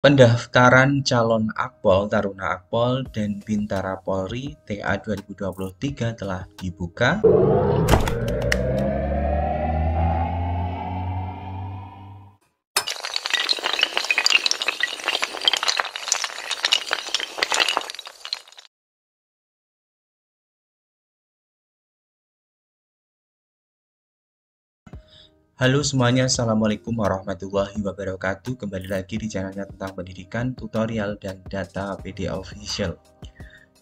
Pendaftaran calon Akpol, Taruna Akpol, dan Bintara Polri TA 2023 telah dibuka. Halo semuanya, Assalamualaikum warahmatullahi wabarakatuh. Kembali lagi di channelnya tentang pendidikan, tutorial, dan data PD Official.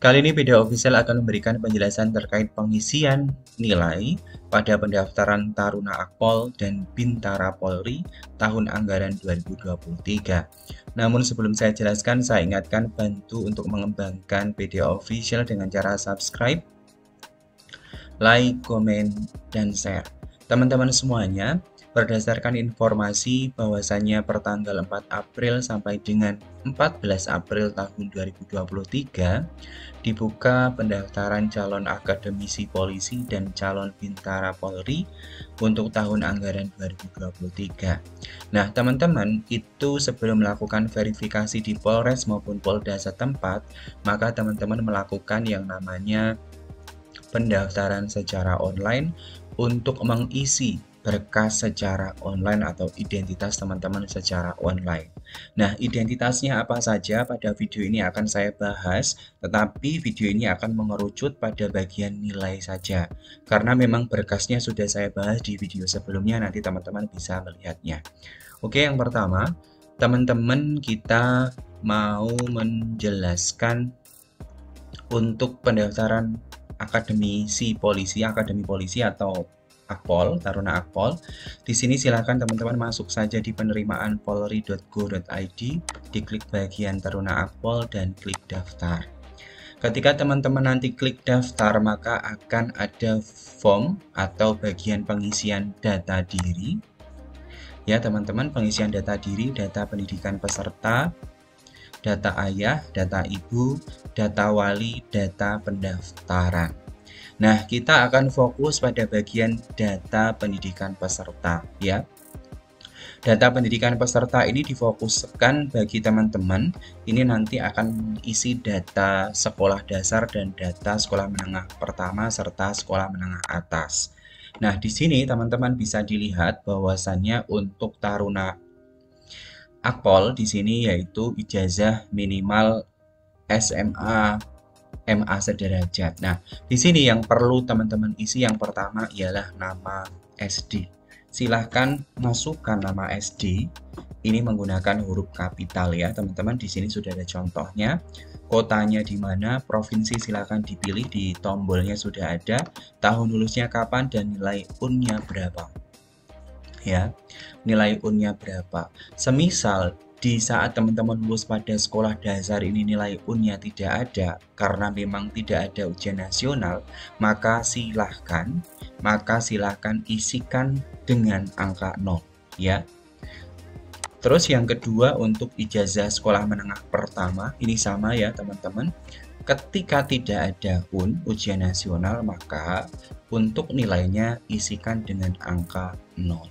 Kali ini PD Official akan memberikan penjelasan terkait pengisian nilai pada pendaftaran Taruna Akpol dan Bintara Polri tahun anggaran 2023. Namun sebelum saya jelaskan, saya ingatkan bantu untuk mengembangkan PD Official dengan cara subscribe, like, komen, dan share. Teman-teman semuanya, berdasarkan informasi bahwasannya pertanggal 4 April sampai dengan 14 April tahun 2023 dibuka pendaftaran calon akademisi polisi dan calon bintara Polri untuk tahun anggaran 2023. Nah, teman-teman, itu sebelum melakukan verifikasi di Polres maupun Polda setempat, maka teman-teman melakukan yang namanya pendaftaran secara online untuk mengisi berkas secara online atau identitas teman-teman secara online. Nah, identitasnya apa saja pada video ini akan saya bahas, tetapi video ini akan mengerucut pada bagian nilai saja. Karena memang berkasnya sudah saya bahas di video sebelumnya, nanti teman-teman bisa melihatnya. Oke, yang pertama, teman-teman kita mau menjelaskan untuk pendaftaran akademisi polisi, akademi polisi atau Akpol, Taruna Akpol. Di sini silakan teman-teman masuk saja di penerimaan polri.go.id, diklik bagian Taruna Akpol dan klik daftar. Ketika teman-teman nanti klik daftar, maka akan ada form atau bagian pengisian data diri. Ya, teman-teman, pengisian data diri, data pendidikan peserta, data ayah, data ibu, data wali, data pendaftaran. Nah, kita akan fokus pada bagian data pendidikan peserta, ya. Data pendidikan peserta ini difokuskan bagi teman-teman. Ini nanti akan isi data sekolah dasar dan data sekolah menengah pertama serta sekolah menengah atas. Nah, di sini teman-teman bisa dilihat bahwasannya untuk Taruna Akpol di sini yaitu ijazah minimal SMA MA sederajat. Nah, di sini yang perlu teman-teman isi yang pertama ialah nama SD. Silahkan masukkan nama SD. Ini menggunakan huruf kapital ya, teman-teman. Di sini sudah ada contohnya. Kotanya di mana, provinsi silahkan dipilih, di tombolnya sudah ada. Tahun lulusnya kapan dan nilai UN-nya berapa. Ya, nilai UN-nya berapa. Semisal di saat teman-teman lulus pada sekolah dasar ini nilai UN-nya tidak ada karena memang tidak ada ujian nasional, maka silahkan isikan dengan angka 0 ya. Terus yang kedua untuk ijazah sekolah menengah pertama ini sama ya teman-teman. Ketika tidak ada UN ujian nasional, maka untuk nilainya isikan dengan angka 0.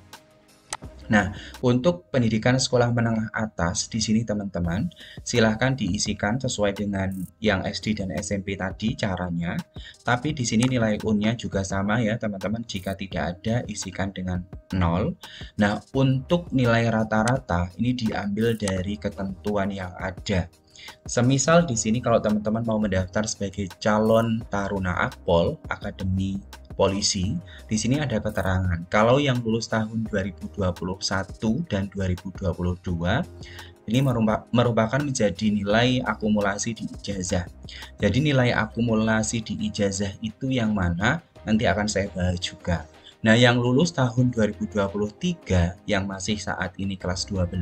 Nah, untuk pendidikan sekolah menengah atas di sini teman-teman, silahkan diisikan sesuai dengan yang SD dan SMP tadi caranya. Tapi di sini nilai UN-nya juga sama ya teman-teman, jika tidak ada isikan dengan 0. Nah, untuk nilai rata-rata ini diambil dari ketentuan yang ada. Semisal di sini kalau teman-teman mau mendaftar sebagai calon Taruna Akpol, Akademi Polisi, di sini ada keterangan kalau yang lulus tahun 2021 dan 2022 ini merupakan menjadi nilai akumulasi di ijazah. Jadi nilai akumulasi di ijazah itu yang mana nanti akan saya bahas juga. Nah, yang lulus tahun 2023 yang masih saat ini kelas 12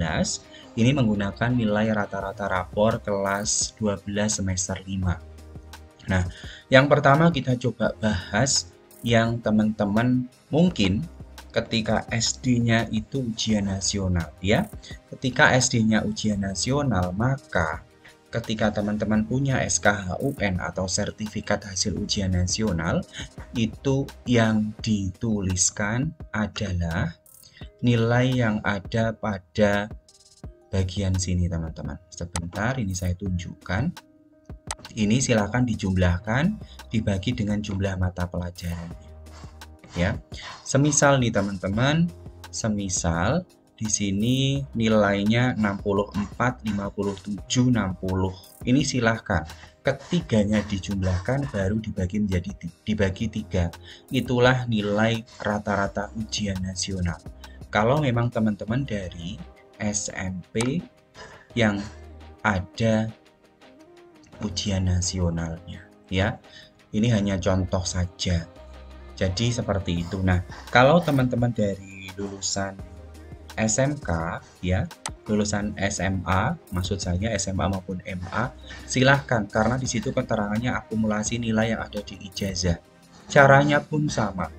ini menggunakan nilai rata-rata rapor kelas 12 semester 5. Nah, yang pertama kita coba bahas yang teman-teman mungkin ketika SD-nya itu ujian nasional ya. Ketika SD-nya ujian nasional, maka ketika teman-teman punya SKHUN atau sertifikat hasil ujian nasional, itu yang dituliskan adalah nilai yang ada pada bagian sini teman-teman. Sebentar, ini saya tunjukkan. Ini silakan dijumlahkan, dibagi dengan jumlah mata pelajarannya. Ya, semisal nih teman-teman, semisal di sini nilainya 64, 57, 60. Ini silahkan ketiganya dijumlahkan baru dibagi 3. Itulah nilai rata-rata ujian nasional. Kalau memang teman-teman dari SMP yang ada ujian nasionalnya, ya. Ini hanya contoh saja. Jadi seperti itu. Nah, kalau teman-teman dari lulusan SMK, ya, lulusan SMA, maksud saya SMA maupun MA, silahkan, karena di situ keterangannya akumulasi nilai yang ada di ijazah. Caranya pun sama,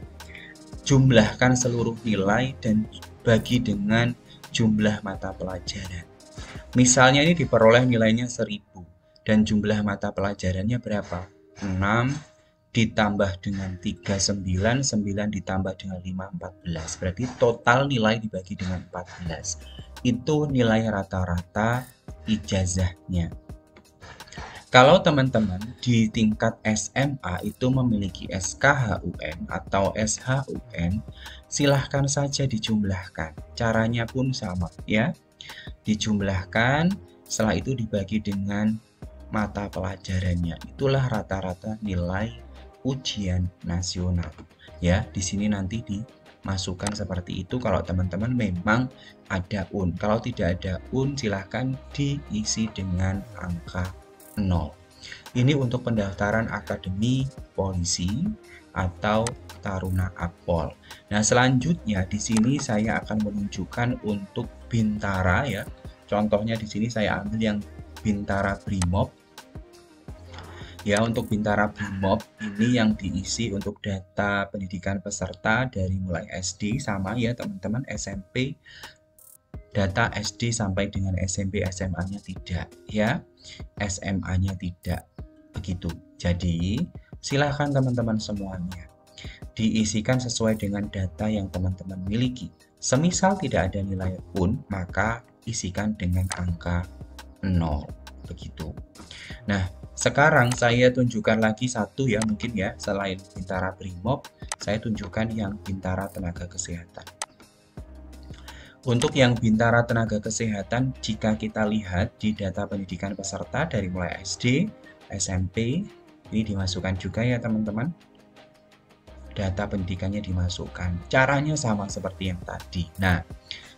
jumlahkan seluruh nilai dan bagi dengan jumlah mata pelajaran. Misalnya ini diperoleh nilainya 1000 dan jumlah mata pelajarannya berapa? 6 ditambah dengan 3, 9, 9 ditambah dengan 5, 14. Berarti total nilai dibagi dengan 14. Itu nilai rata-rata ijazahnya. Kalau teman-teman di tingkat SMA itu memiliki SKHUN atau SHUN, silahkan saja dijumlahkan. Caranya pun sama, ya. Dijumlahkan, setelah itu dibagi dengan mata pelajarannya. Itulah rata-rata nilai ujian nasional. Ya, di sini nanti dimasukkan seperti itu kalau teman-teman memang ada UN. Kalau tidak ada UN, silahkan diisi dengan angka 0. Ini untuk pendaftaran akademi polisi atau Taruna Akpol. Nah, selanjutnya di sini saya akan menunjukkan untuk Bintara, ya. Contohnya di sini saya ambil yang Bintara Brimob. Ya, untuk Bintara Brimob ini yang diisi untuk data pendidikan peserta dari mulai SD, sama ya teman-teman, SMP, data SD sampai dengan SMP, SMA-nya tidak, ya, SMA-nya tidak, begitu. Jadi silahkan teman-teman semuanya diisikan sesuai dengan data yang teman-teman miliki. Semisal tidak ada nilai pun, maka isikan dengan angka 0, begitu. Nah, sekarang saya tunjukkan lagi satu ya, mungkin ya, selain Bintara Brimob, saya tunjukkan yang Bintara Tenaga Kesehatan. Untuk yang Bintara Tenaga Kesehatan, jika kita lihat di data pendidikan peserta dari mulai SD, SMP, ini dimasukkan juga ya teman-teman. Data pendidikannya dimasukkan. Caranya sama seperti yang tadi. Nah,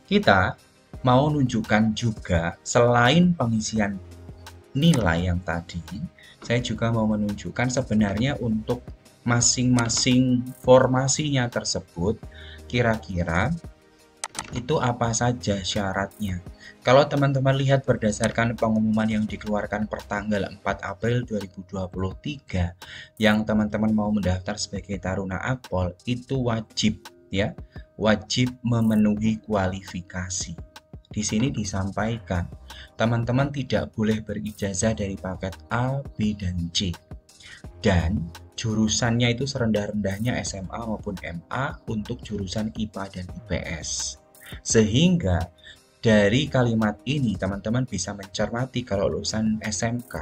kita mau menunjukkan juga selain pengisian nilai yang tadi, saya juga mau menunjukkan sebenarnya untuk masing-masing formasinya tersebut kira-kira itu apa saja syaratnya. Kalau teman-teman lihat berdasarkan pengumuman yang dikeluarkan per tanggal 4 April 2023 yang teman-teman mau mendaftar sebagai Taruna Akpol, itu wajib, ya, wajib memenuhi kualifikasi. Di sini disampaikan, teman-teman tidak boleh berijazah dari paket A, B, dan C. Dan jurusannya itu serendah-rendahnya SMA maupun MA untuk jurusan IPA dan IPS. Sehingga dari kalimat ini teman-teman bisa mencermati kalau lulusan SMK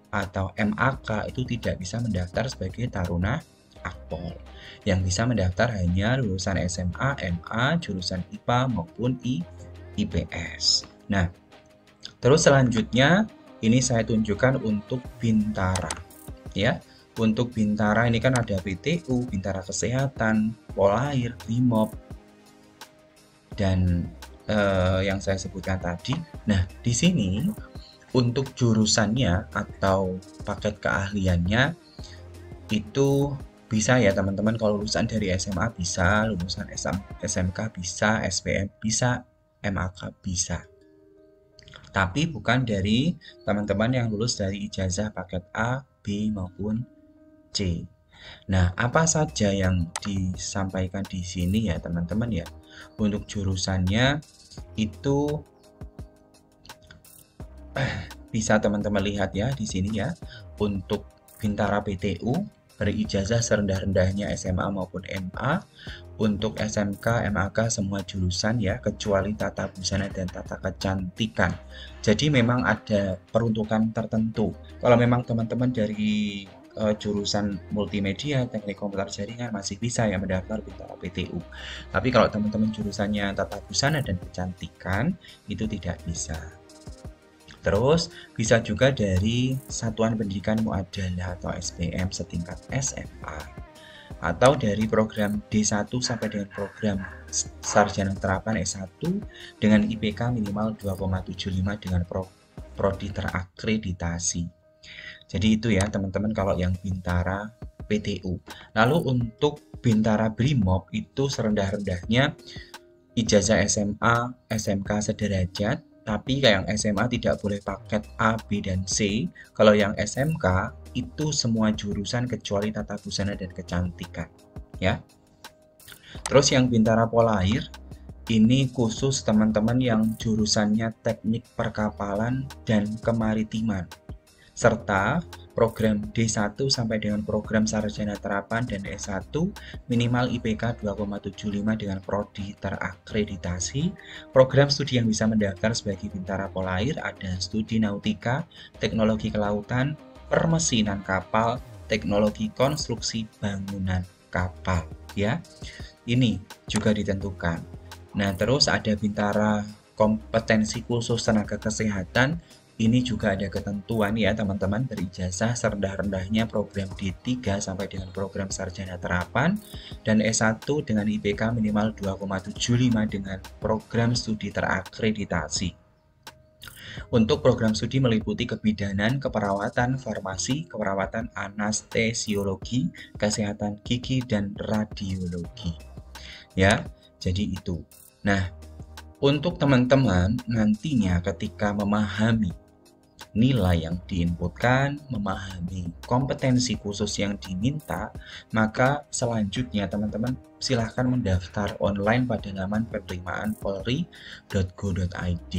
atau MAK itu tidak bisa mendaftar sebagai Taruna Akpol. Yang bisa mendaftar hanya lulusan SMA, MA, jurusan IPA maupun IPS. Nah, terus selanjutnya ini saya tunjukkan untuk Bintara, ya. Untuk Bintara ini kan ada PTU, Bintara Kesehatan, Polair, Brimob, dan yang saya sebutkan tadi. Nah, di sini untuk jurusannya atau paket keahliannya itu bisa ya teman-teman. Kalau lulusan dari SMA bisa, lulusan SMK bisa, SPM bisa, MAK bisa. Tapi bukan dari teman-teman yang lulus dari ijazah paket A, B maupun C. Nah, apa saja yang disampaikan di sini ya teman-teman ya? Untuk jurusannya itu bisa teman-teman lihat ya di sini ya. Untuk Bintara PTU berijazah serendah-rendahnya SMA maupun MA. Untuk SMK, MAK semua jurusan ya, kecuali tata busana dan tata kecantikan. Jadi memang ada peruntukan tertentu. Kalau memang teman-teman dari jurusan multimedia, teknik komputer jaringan masih bisa ya mendaftar bintara PTU. Tapi kalau teman-teman jurusannya tata busana dan kecantikan itu tidak bisa. Terus bisa juga dari Satuan Pendidikan Muadalah atau SPM setingkat SMA, atau dari program D1 sampai dengan program Sarjana Terapan S1 dengan IPK minimal 2,75 dengan prodi terakreditasi. Jadi itu ya teman-teman kalau yang bintara PTU. Lalu untuk bintara BRIMOB itu serendah-rendahnya ijazah SMA, SMK sederajat, tapi yang SMA tidak boleh paket A, B, dan C. Kalau yang SMK itu semua jurusan kecuali tata busana dan kecantikan, ya. Terus yang bintara Polair ini khusus teman-teman yang jurusannya teknik perkapalan dan kemaritiman, serta program D1 sampai dengan program Sarjana Terapan dan S1 minimal IPK 2,75 dengan prodi terakreditasi. Program studi yang bisa mendaftar sebagai bintara Polair ada studi nautika, teknologi kelautan, permesinan kapal, teknologi konstruksi bangunan kapal ya. Ini juga ditentukan. Nah, terus ada bintara kompetensi khusus tenaga kesehatan. Ini juga ada ketentuan ya teman-teman, berijazah serendah-rendahnya program D3 sampai dengan program Sarjana Terapan dan S1 dengan IPK minimal 2,75 dengan program studi terakreditasi. Untuk program studi meliputi kebidanan, keperawatan, farmasi, keperawatan anestesiologi, kesehatan gigi, dan radiologi. Ya, jadi itu. Nah, untuk teman-teman nantinya ketika memahami nilai yang diinputkan, memahami kompetensi khusus yang diminta, maka selanjutnya teman-teman silahkan mendaftar online pada laman penerimaan polri.go.id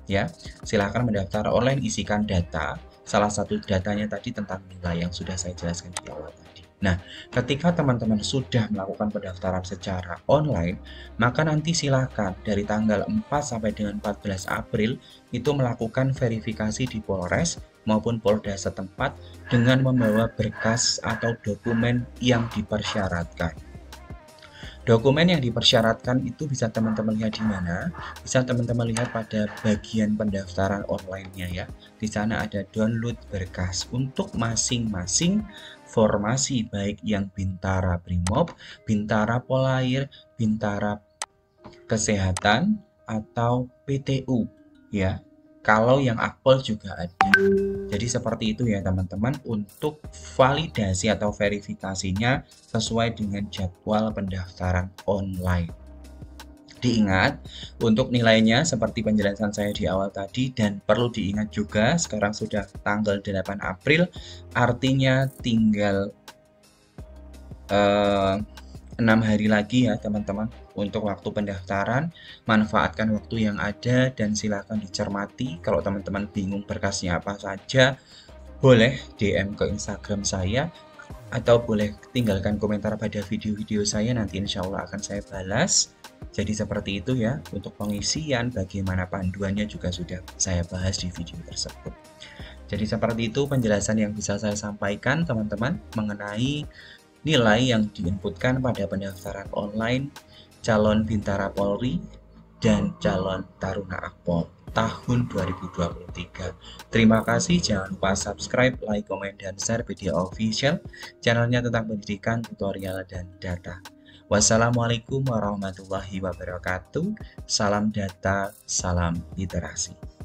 ya. Silahkan mendaftar online, isikan data. Salah satu datanya tadi tentang nilai yang sudah saya jelaskan di awal tadi. Nah, ketika teman-teman sudah melakukan pendaftaran secara online, maka nanti silakan dari tanggal 4 sampai dengan 14 April itu melakukan verifikasi di Polres maupun Polda setempat dengan membawa berkas atau dokumen yang dipersyaratkan. Dokumen yang dipersyaratkan itu bisa teman-teman lihat di mana? Bisa teman-teman lihat pada bagian pendaftaran online-nya ya. Di sana ada download berkas untuk masing-masing formasi, baik yang bintara BRIMOB, bintara Polair, bintara kesehatan, atau PTU ya. Kalau yang akpol juga ada. Jadi seperti itu ya teman-teman untuk validasi atau verifikasinya sesuai dengan jadwal pendaftaran online. Diingat untuk nilainya seperti penjelasan saya di awal tadi, dan perlu diingat juga sekarang sudah tanggal 8 April, artinya tinggal 6 hari lagi ya teman-teman untuk waktu pendaftaran. Manfaatkan waktu yang ada dan silakan dicermati. Kalau teman-teman bingung berkasnya apa saja, boleh DM ke Instagram saya atau boleh tinggalkan komentar pada video-video saya, nanti insya Allah akan saya balas. Jadi seperti itu ya. Untuk pengisian bagaimana panduannya juga sudah saya bahas di video tersebut. Jadi seperti itu penjelasan yang bisa saya sampaikan teman-teman mengenai nilai yang diinputkan pada pendaftaran online calon bintara Polri dan calon taruna akpol tahun 2023. Terima kasih, jangan lupa subscribe, like, komen, dan share video official channelnya tentang pendidikan, tutorial, dan data. Wassalamualaikum warahmatullahi wabarakatuh. Salam data, salam literasi.